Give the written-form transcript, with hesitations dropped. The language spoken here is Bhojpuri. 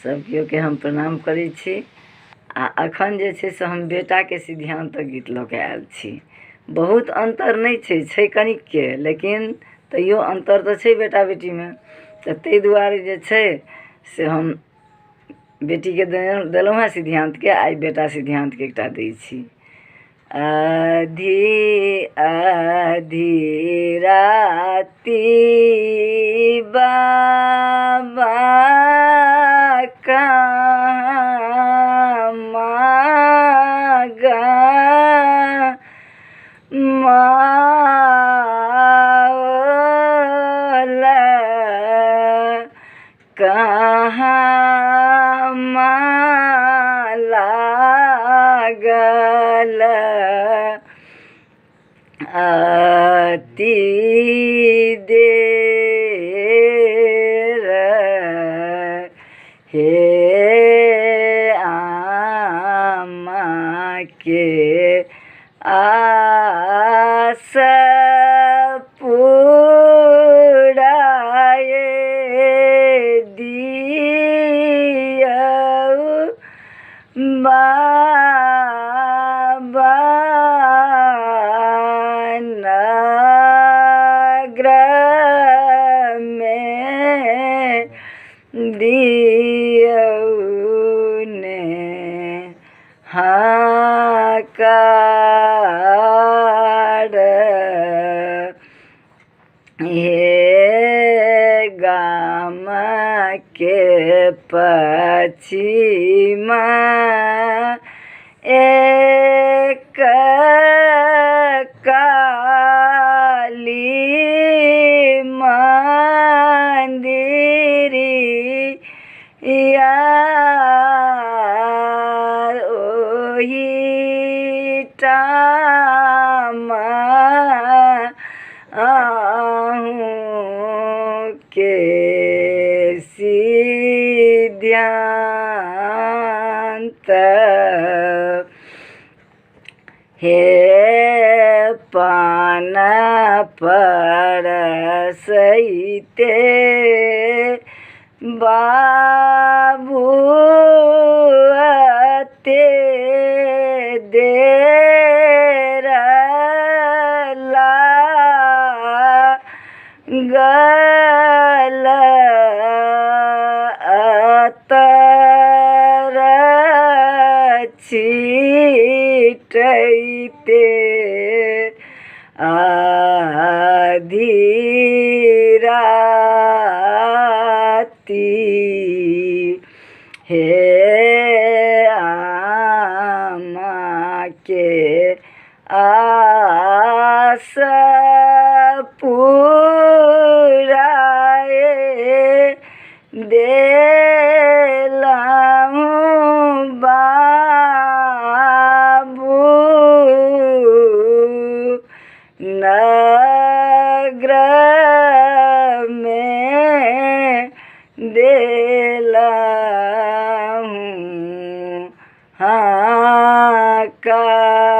सब केओ के हम प्रणाम करै छी। आ अखन जे छै से हम बेटाके सिद्धांत गीत लऽ के आयल छी। बहुत अंतर नहीं छै कनिकके, लेकिन तैयो अंतर तऽ छै बेटा बेटीमे। तऽ ताहि दुआरे जे छै से हम बेटीके देलहुँ हेँ सिद्धांतके, आइ बेटा सिद्धांतके एकटा दै छी। आधी आधी राति बाबा कहाँ मागा माओला कहाँ लागल अति देर हे आमा के आस पुराए दियौ बाबा नगर में दियौ ने हाकार हे गाम के पछिमा एक काली मंदिरिया ओही ठाम आहूँ के सिद्धांत हे पान परसैते बाबू अते देर लागल अतर छीटैते आधी राति हे आमा के आस पुराए देलहुँ बाबू नगर में देलहुँ हाकार।